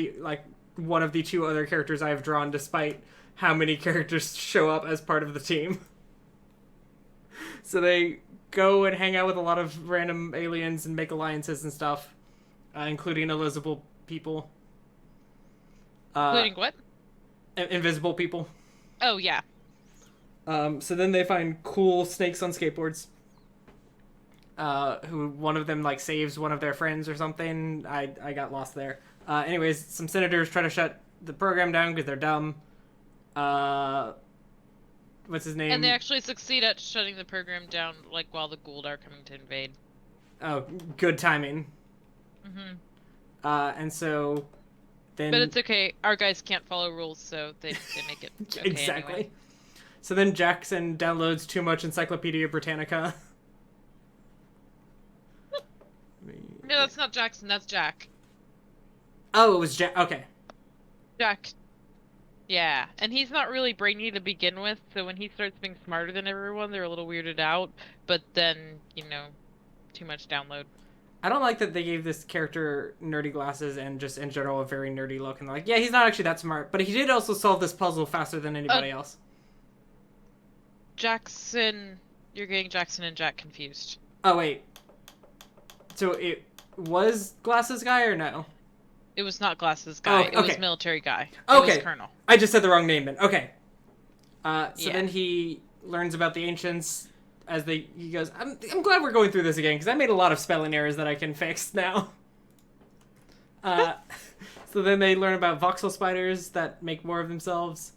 Speaker 1: one of the 2 other characters I have drawn, despite how many characters show up as part of the team. So they go and hang out with a lot of random aliens and make alliances and stuff, including invisible people.
Speaker 2: Including what?
Speaker 1: Invisible people.
Speaker 2: Oh, yeah.
Speaker 1: So then they find cool snakes on skateboards. Who one of them saves one of their friends or something. I got lost there. Anyways, some senators try to shut the program down because they're dumb. What's his name?
Speaker 2: And they actually succeed at shutting the program down, while the Gould are coming to invade.
Speaker 1: Oh, good timing.
Speaker 2: Mm-hmm.
Speaker 1: And so then...
Speaker 2: But it's okay. Our guys can't follow rules, so they make it okay
Speaker 1: exactly.
Speaker 2: Anyway.
Speaker 1: So then Jackson downloads too much Encyclopedia Britannica.
Speaker 2: No, that's not Jackson. That's Jack.
Speaker 1: Oh, it was Jack. Okay.
Speaker 2: Jack. Yeah, and he's not really brainy to begin with, so when he starts being smarter than everyone, they're a little weirded out, but then, too much download.
Speaker 1: I don't like that they gave this character nerdy glasses and just in general a very nerdy look, and they're like, yeah, he's not actually that smart, but he did also solve this puzzle faster than anybody else.
Speaker 2: Jackson... You're getting Jackson and Jack confused.
Speaker 1: Oh, wait. So it was Glasses Guy or no?
Speaker 2: It was not Glasses Guy.
Speaker 1: Oh, okay.
Speaker 2: It was Military Guy.
Speaker 1: Okay.
Speaker 2: It was Colonel.
Speaker 1: I just said the wrong name then. Okay. So
Speaker 2: Yeah.
Speaker 1: then he learns about the ancients as he goes, I'm glad we're going through this again because I made a lot of spelling errors that I can fix now. So then they learn about voxel spiders that make more of themselves.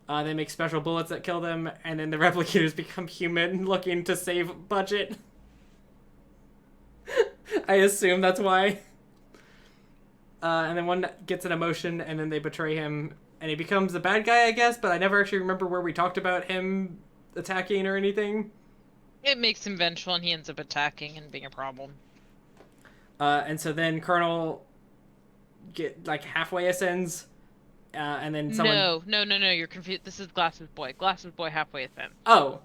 Speaker 1: They make special bullets that kill them, and then the replicators become human looking to save budget. I assume that's why. And then one gets an emotion, and then they betray him, and he becomes a bad guy, I guess, but I never actually remember where we talked about him attacking or anything.
Speaker 2: It makes him vengeful, and he ends up attacking and being a problem.
Speaker 1: And so then Colonel halfway ascends, and then someone...
Speaker 2: No, you're confused. This is Glasses Boy. Glasses Boy halfway ascends.
Speaker 1: Oh.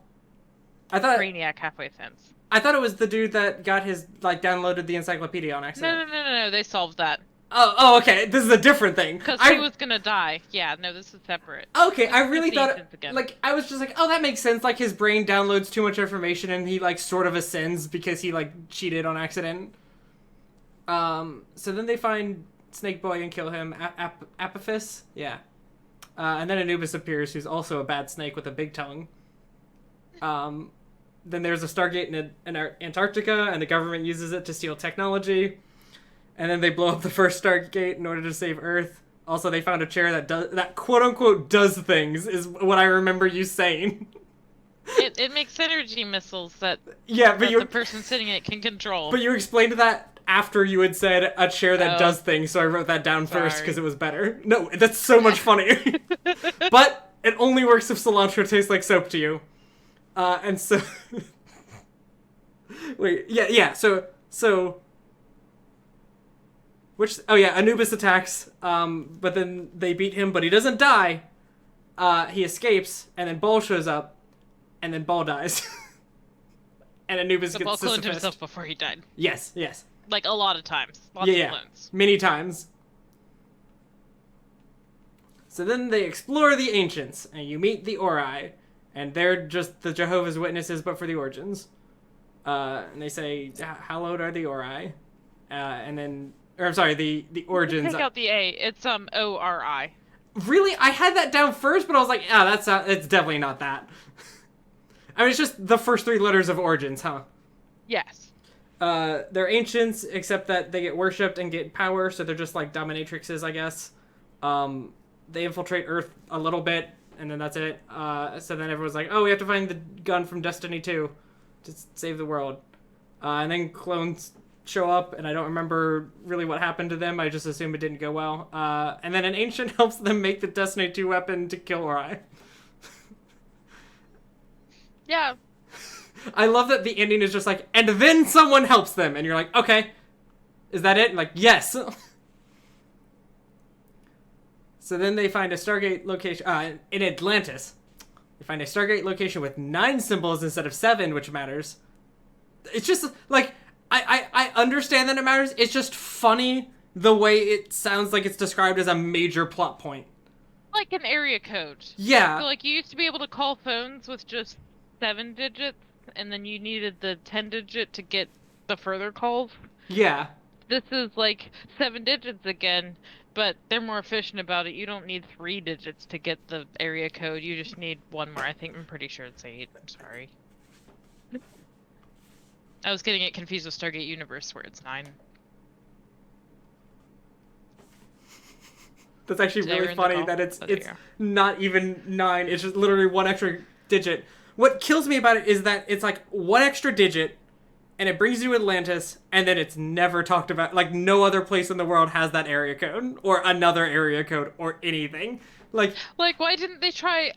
Speaker 1: I thought...
Speaker 2: Brainiac halfway ascends.
Speaker 1: I thought it was the dude that got his, downloaded the encyclopedia on accident.
Speaker 2: No, they solved that.
Speaker 1: Okay. This is a different thing.
Speaker 2: Because he was gonna die. Yeah, no, this is separate.
Speaker 1: Okay, I really thought
Speaker 2: again.
Speaker 1: like I was just like, oh, that makes sense. Like his brain downloads too much information and he like sort of ascends because he like cheated on accident. So then they find Snake Boy and kill him. Apophis, yeah. And then Anubis appears, who's also a bad snake with a big tongue. Then there's a Stargate in Antarctica, and the government uses it to steal technology. And then they blow up the first Stargate in order to save Earth. Also, they found a chair that quote unquote does things, is what I remember you saying.
Speaker 2: It makes energy missiles that the person sitting in it can control.
Speaker 1: But you explained that after you had said a chair that does things, so I wrote that down first because it was better. No, that's so much funnier. But it only works if cilantro tastes like soap to you. And so... Wait, yeah, so... Anubis attacks, but then they beat him, but he doesn't die. He escapes, and then Ball shows up, and then Ball dies. And Anubis gets
Speaker 2: Ball cloned himself before he died.
Speaker 1: Yes.
Speaker 2: Like, a lot of times. Lots of clones.
Speaker 1: Many times. So then they explore the Ancients, and you meet the Ori, and they're just the Jehovah's Witnesses, but for the Origins. And they say, hallowed are the Ori. And then... Or, I'm sorry, the Origins...
Speaker 2: Take out the A. It's, O-R-I.
Speaker 1: Really? I had that down first, but I was like, it's definitely not that. I mean, it's just the first 3 letters of Origins, huh?
Speaker 2: Yes.
Speaker 1: They're ancients, except that they get worshipped and get power, so they're just like dominatrixes, I guess. They infiltrate Earth a little bit, and then that's it. So then everyone's like, oh, we have to find the gun from Destiny 2 to save the world. And then clones show up, and I don't remember really what happened to them. I just assume it didn't go well. And then an ancient helps them make the Destiny 2 weapon to kill Ori.
Speaker 2: Yeah.
Speaker 1: I love that the ending is just like, and then someone helps them, and you're like, okay, is that it? And like, yes. So then they find a Stargate location in Atlantis. They find a Stargate location with 9 symbols instead of 7, which matters. It's just like I understand that it matters. It's just funny the way it sounds like it's described as a major plot point.
Speaker 2: Like an area code.
Speaker 1: Yeah.
Speaker 2: So like you used to be able to call phones with just 7 digits, and then you needed the 10-digit to get the further calls.
Speaker 1: Yeah.
Speaker 2: This is like 7 digits again, but they're more efficient about it. You don't need 3 digits to get the area code. You just need 1 more. I'm pretty sure it's 8. I'm sorry. I was getting it confused with Stargate Universe, where it's 9.
Speaker 1: That's actually really funny that it's not even 9. It's just literally 1 extra digit. What kills me about it is that it's like 1 extra digit, and it brings you to Atlantis, and then it's never talked about. Like, no other place in the world has that area code, or another area code, or anything. Like,
Speaker 2: why didn't they try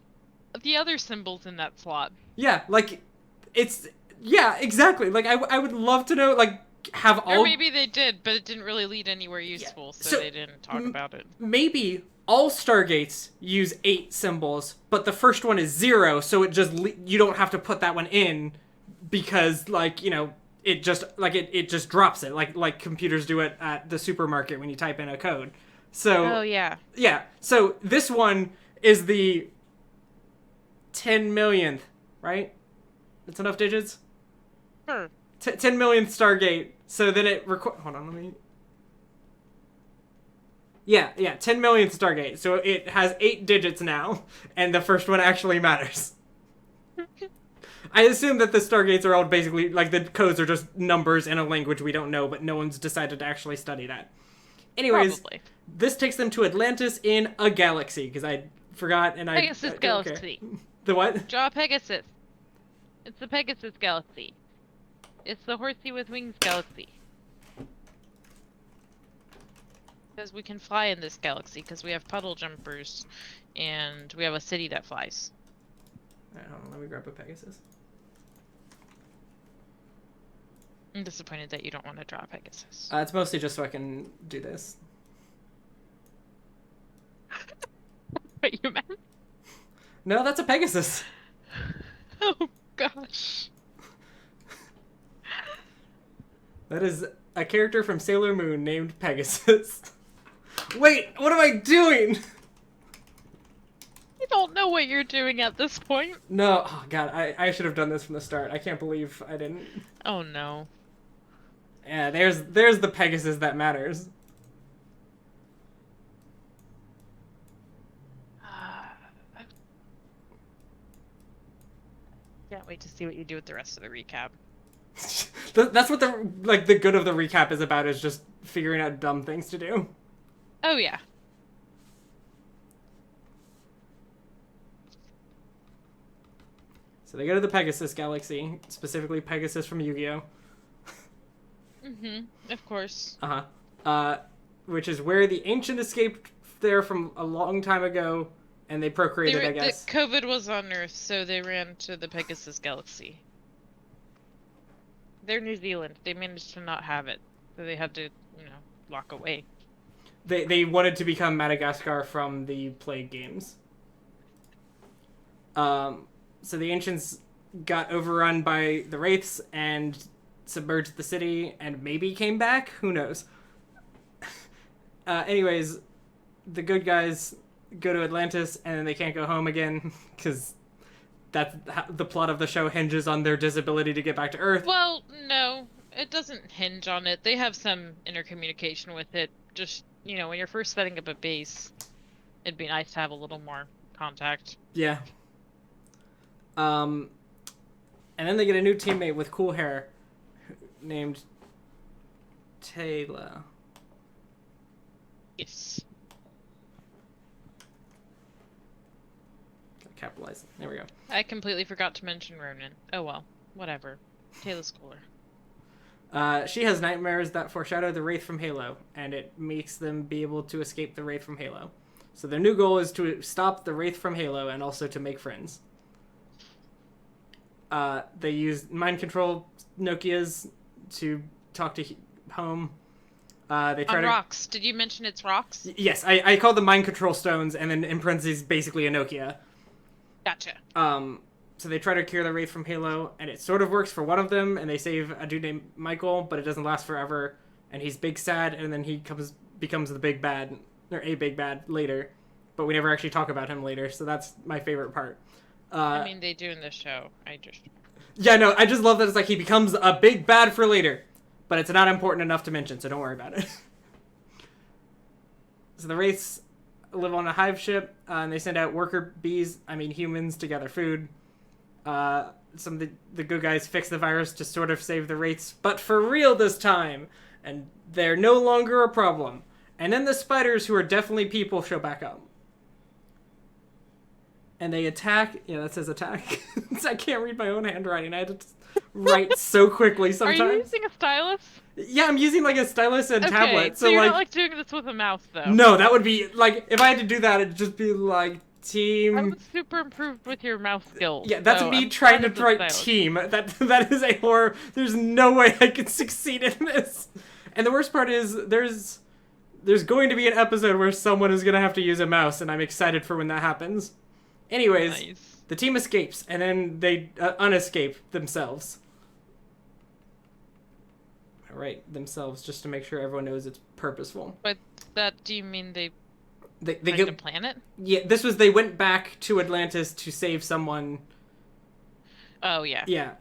Speaker 2: the other symbols in that slot?
Speaker 1: Yeah, like, it's... Yeah, exactly. Like, I would love to know, like, have all...
Speaker 2: Or maybe they did, but it didn't really lead anywhere useful, so they didn't talk about it. Maybe
Speaker 1: all Stargates use 8 symbols, but the first one is 0, so it just... You don't have to put that one in, because, like, you know, it just... Like, it just drops it, like computers do it at the supermarket when you type in a code. So...
Speaker 2: Oh, yeah.
Speaker 1: Yeah, so this one is the 10 millionth, right? That's enough digits?
Speaker 2: Sure.
Speaker 1: 10 millionth Stargate. So then it hold on, let me... Yeah, 10 millionth Stargate. So it has 8 digits now, and the first one actually matters. I assume that the Stargates are all basically, like, the codes are just numbers in a language we don't know, but no one's decided to actually study that. Anyways,
Speaker 2: Probably.
Speaker 1: This takes them to Atlantis in a galaxy, because I forgot and
Speaker 2: Pegasus Galaxy.
Speaker 1: The what?
Speaker 2: Draw Pegasus. It's the Pegasus Galaxy. It's the horsey with wings galaxy. Because we can fly in this galaxy, because we have puddle jumpers, and we have a city that flies.
Speaker 1: Alright, hold on, let me grab a Pegasus.
Speaker 2: I'm disappointed that you don't want to draw Pegasus.
Speaker 1: It's mostly just so I can do this.
Speaker 2: What you meant?
Speaker 1: No, that's a Pegasus.
Speaker 2: Oh, gosh.
Speaker 1: That is a character from Sailor Moon named Pegasus. Wait, what am I doing?
Speaker 2: You don't know what you're doing at this point.
Speaker 1: No, oh god, I should have done this from the start. I can't believe I didn't.
Speaker 2: Oh no.
Speaker 1: Yeah, there's the Pegasus that matters.
Speaker 2: Can't wait to see what you do with the rest of the recap.
Speaker 1: That's what the good of the recap is about, is just figuring out dumb things to do.
Speaker 2: Oh yeah.
Speaker 1: So they go to the Pegasus Galaxy, specifically Pegasus from Yu-Gi-Oh!
Speaker 2: Of course.
Speaker 1: Which is where the Ancient escaped there from a long time ago, and they procreated, I guess.
Speaker 2: The COVID was on Earth, so they ran to the Pegasus Galaxy. They're New Zealand. They managed to not have it, so they had to, lock away.
Speaker 1: They wanted to become Madagascar from the Plague Games. So the Ancients got overrun by the Wraiths and submerged the city and maybe came back? Who knows? Anyways, the good guys go to Atlantis and then they can't go home again because that's how the plot of the show hinges on their disability to get back to Earth.
Speaker 2: Well, no, it doesn't hinge on it. They have some intercommunication with it. Just, when you're first setting up a base, it'd be nice to have a little more contact.
Speaker 1: Yeah. And then they get a new teammate with cool hair named Taylor.
Speaker 2: Yes.
Speaker 1: Capitalize. There we go.
Speaker 2: I completely forgot to mention Ronan. Oh well, whatever. Taylor's cooler.
Speaker 1: She has nightmares that foreshadow the Wraith from Halo, and it makes them be able to escape the Wraith from Halo. So their new goal is to stop the Wraith from Halo and also to make friends. They use mind control Nokias to talk to home. They try
Speaker 2: on
Speaker 1: to...
Speaker 2: rocks. Did you mention it's rocks?
Speaker 1: Yes, I call them mind control stones, and then in parentheses, basically a Nokia.
Speaker 2: Gotcha.
Speaker 1: So they try to cure the Wraith from Halo, and it sort of works for one of them, and they save a dude named Michael, but it doesn't last forever, and he's big sad, and then he becomes the big bad, or a big bad later, but we never actually talk about him later, so that's my favorite part.
Speaker 2: I mean, they do in the show.
Speaker 1: Yeah, no, I just love that it's like he becomes a big bad for later, but it's not important enough to mention, so don't worry about it. So the Wraiths live on a hive ship, and they send out humans to gather food. Some of the good guys fix the virus to sort of save the Wraiths, but for real this time, and they're no longer a problem. And then the spiders, who are definitely people, show back up. And they attack. Yeah, that says attack. I can't read my own handwriting. I had to write so quickly sometimes.
Speaker 2: Are you using a stylus?
Speaker 1: Yeah, I'm using like a stylus and tablet.
Speaker 2: So you're not doing this with a mouse, though.
Speaker 1: No, that would be like, if I had to do that, it'd just be like team.
Speaker 2: I'm super improved with your mouse skills.
Speaker 1: Yeah, that's me trying to write team. That is a horror. There's no way I could succeed in this. And the worst part is there's going to be an episode where someone is going to have to use a mouse, and I'm excited for when that happens. Anyways, nice. The team escapes, and then they unescape themselves. Right, themselves, just to make sure everyone knows it's purposeful.
Speaker 2: But do you mean they
Speaker 1: get
Speaker 2: a planet?
Speaker 1: Yeah, they went back to Atlantis to save someone.
Speaker 2: Oh, yeah.
Speaker 1: Yeah,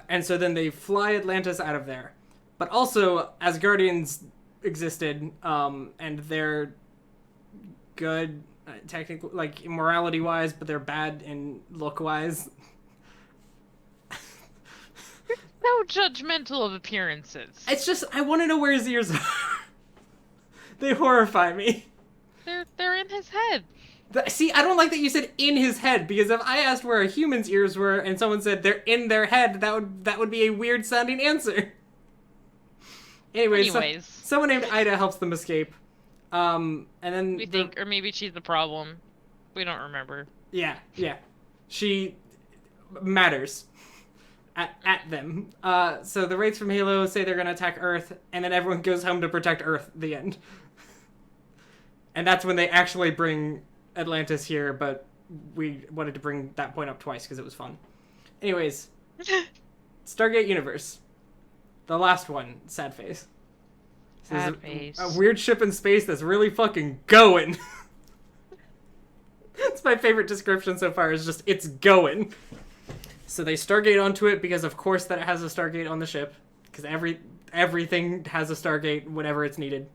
Speaker 1: and so then they fly Atlantis out of there. But also, Asgardians existed, and they're good, technically, like, morality-wise, but they're bad in look-wise.
Speaker 2: So judgmental of appearances.
Speaker 1: It's just, I want to know where his ears are. They horrify me.
Speaker 2: They're in his head.
Speaker 1: See, I don't like that you said in his head, because if I asked where a human's ears were and someone said they're in their head, that would be a weird sounding answer. Anyways. Someone named Ida helps them escape. And then
Speaker 2: we think, or maybe she's the problem. We don't remember.
Speaker 1: Yeah. She matters at them. So the Wraiths from Halo say they're gonna attack Earth, and then everyone goes home to protect Earth. The end. And that's when they actually bring Atlantis here, but we wanted to bring that point up twice because it was fun. Anyways, Stargate Universe. The last one, sad face. So there's
Speaker 2: Bad face.
Speaker 1: a weird ship in space that's really fucking going. It's my favorite description so far, is just, it's going. So they Stargate onto it because, of course, that it has a Stargate on the ship. Because everything has a Stargate whenever it's needed.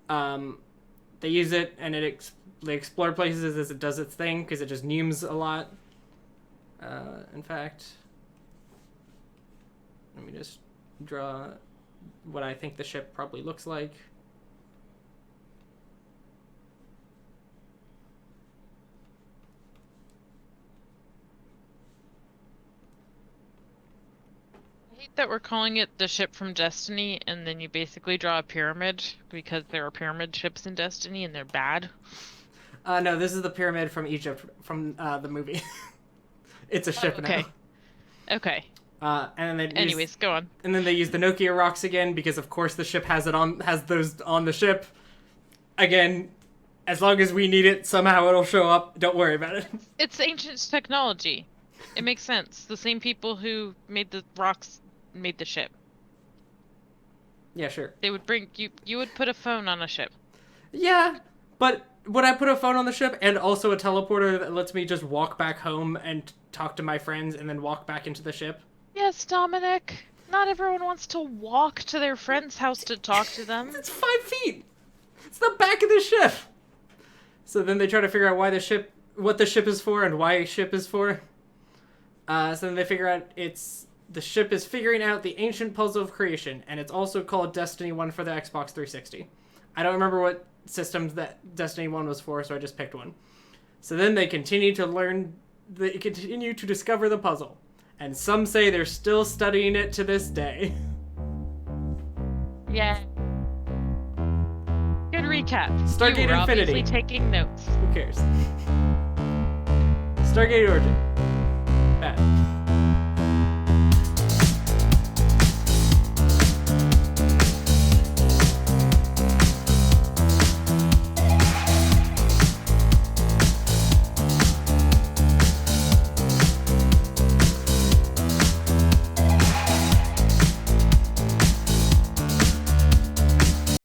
Speaker 1: They use it, and they explore places as it does its thing, because it just neumes a lot. In fact, let me just draw what I think the ship probably looks like.
Speaker 2: I hate that we're calling it the ship from Destiny, and then you basically draw a pyramid because there are pyramid ships in Destiny and they're bad.
Speaker 1: No, this is the pyramid from Egypt from the movie. It's a ship now.
Speaker 2: Okay.
Speaker 1: And then
Speaker 2: Go on.
Speaker 1: And then they use the Nokia rocks again because, of course, the ship has those on the ship. Again, as long as we need it, somehow it'll show up. Don't worry about it.
Speaker 2: It's ancient technology. It makes sense. The same people who made the rocks made the ship.
Speaker 1: Yeah, sure.
Speaker 2: They would bring you. You would put a phone on a ship.
Speaker 1: Yeah, but would I put a phone on the ship and also a teleporter that lets me just walk back home and talk to my friends and then walk back into the ship?
Speaker 2: Yes, Dominic. Not everyone wants to walk to their friend's house to talk to them.
Speaker 1: It's 5 feet. It's the back of the ship. So then they try to figure out what the ship is for and why a ship is for. So then they figure out the ship is figuring out the ancient puzzle of creation, and it's also called Destiny 1 for the Xbox 360. I don't remember what systems that Destiny 1 was for, so I just picked one. So then they continue to discover the puzzle. And some say they're still studying it to this day.
Speaker 2: Yeah. Good recap.
Speaker 1: Stargate
Speaker 2: you were
Speaker 1: Infinity.
Speaker 2: Obviously taking notes.
Speaker 1: Who cares? Stargate Origin. Bad.